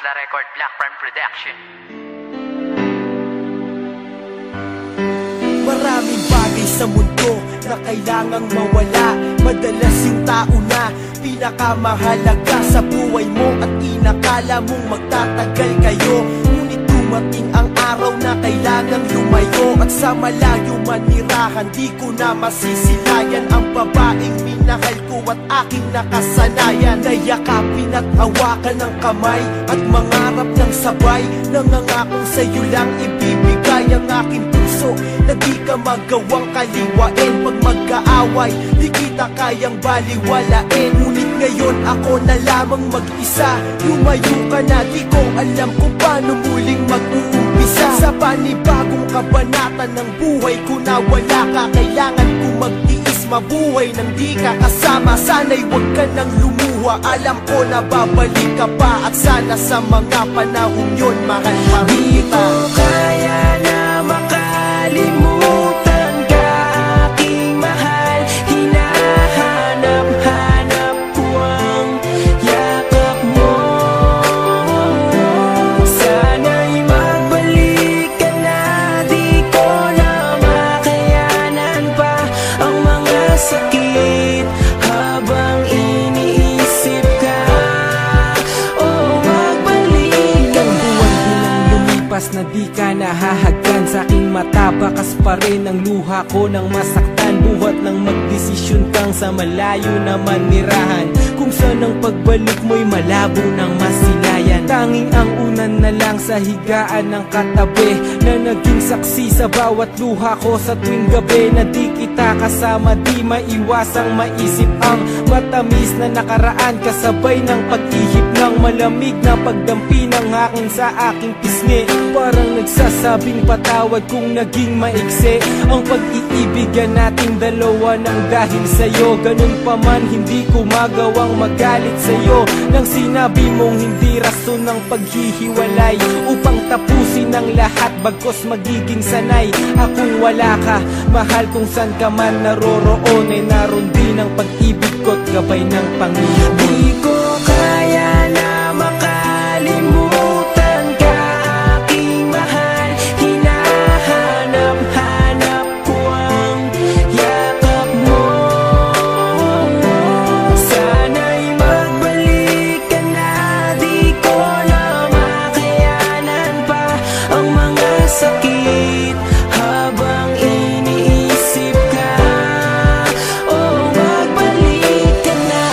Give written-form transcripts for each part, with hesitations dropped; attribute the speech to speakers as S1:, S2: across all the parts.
S1: La Record, Black Prime Production.
S2: Maraming bagay sa mundo na kailangang mawala. Madalas yung tao na pinakamahalaga sa buhay mo at inakala mong magtatagal kayo. Ngunit dumating ang araw na kailangang lumayo, at sa malayo manirahan di ko na masisilayan ang babaeng minahal ko at aking nakasanayan. Nayakapin at hawakan ng kamay at mangarap ng sabay. Nangangakong sa'yo lang ibibigay ang aking puso na di ka magawang kaliwain. Pag magkaaway, di kita kayang baliwalain. Ngunit ngayon ako na lamang mag-isa. Lumayo ka na, di ko alam kung paano muling mag-uumpisa. Sa panibagong kabanata ng buhay ko na wala ka, kailangan ko magtiis mabuhay nang di ka kasama. Sana'y huwag ka nang lumuha, alam ko na babalik ka pa. At sana sa mga panahon yun, mahal pa rin kita.
S3: Di ko kaya na makalimutan ka, aking mahal. Hinahanap-hanap ko ang yakap mo. Sana'y magbalik ka na, di ko na makayanan pa ang mga sakit habang iniisip ka. Oh, magbalik ka na. Buwan-buwan lumipas na di ka nahahagkan sa aking mata. Bakas pa rin ang luha ko nang masaktan. Buhat nang magdesisyon kang sa malayo na manirahan, kung saan ang pagbalik mo'y malabo ng masilayan. Tanging ang unan na lang sa higaan ng katabi, na naging saksi sa bawat luha ko sa tuwing gabi. Na di kita kasama, di maiwasang maisip ang matamis na nakaraan, kasabay ng pag-ihip ng malamig na pagdampi ng hangin sa aking pisngi. Parang nagsasabing patawad kung naging maiksi ang pag-iibigan nating dalawa ng dahil sa'yo. Ganun pa man, hindi ko magawang magalit sa'yo nang sinabi mong hindi rason ng paghihiwalay upang tapusin ang lahat, bagkos magiging sanay akong wala ka. Mahal, kung saan ka man naroroon, ay naroon din ang pag-ibig ko't gabay ng Panginoon. Di ko kaya na makalimutan ka, aking mahal. Hinahanap-hanap ko ang yakap mo. Sana'y magbalik ka na, di ko na makayanan pa ang mga sakit habang iniisip ka. Oh, magbalik ka na.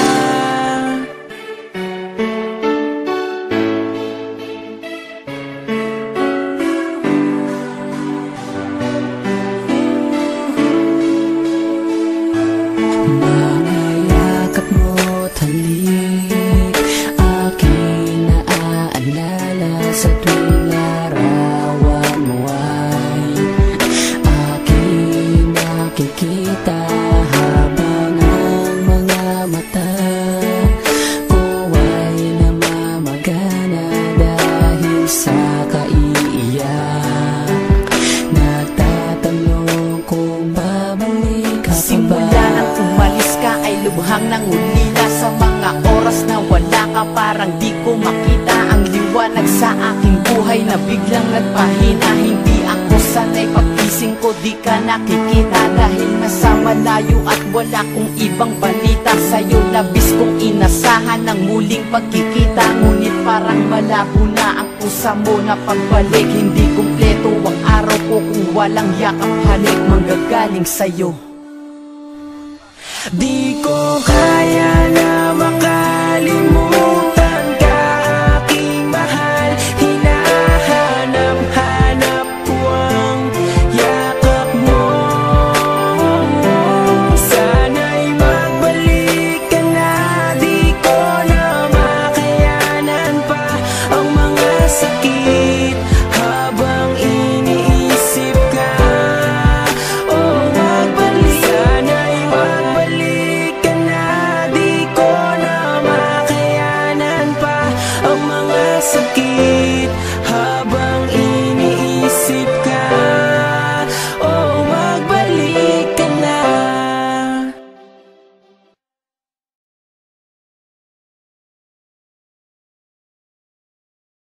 S3: Mga yakap mo't halik, aking naaalala sa tuwing larawan mo ay aking nakikita, habang ang mga mata ko ay namamagana dahil sa kaiiyak. Nagtatanong kung babalik ka pa ba.
S4: Simula nang umalis ka ay lubhang nangulila. Sa mga oras na wala ka, parang di ko makita ang liwanag sa aking buhay na biglang nagpahina. Hindi ako sanay, pagising ko di ka nakikita, dahil nasa malayo at wala kong ibang balita sa'yo. Labis kong inasahan ng muling pagkikita, ngunit parang malabo na ang pusa mo na pagbalik. Hindi kumpleto ang araw ko kung walang yakap, halik manggagaling sa'yo.
S3: Di ko kaya na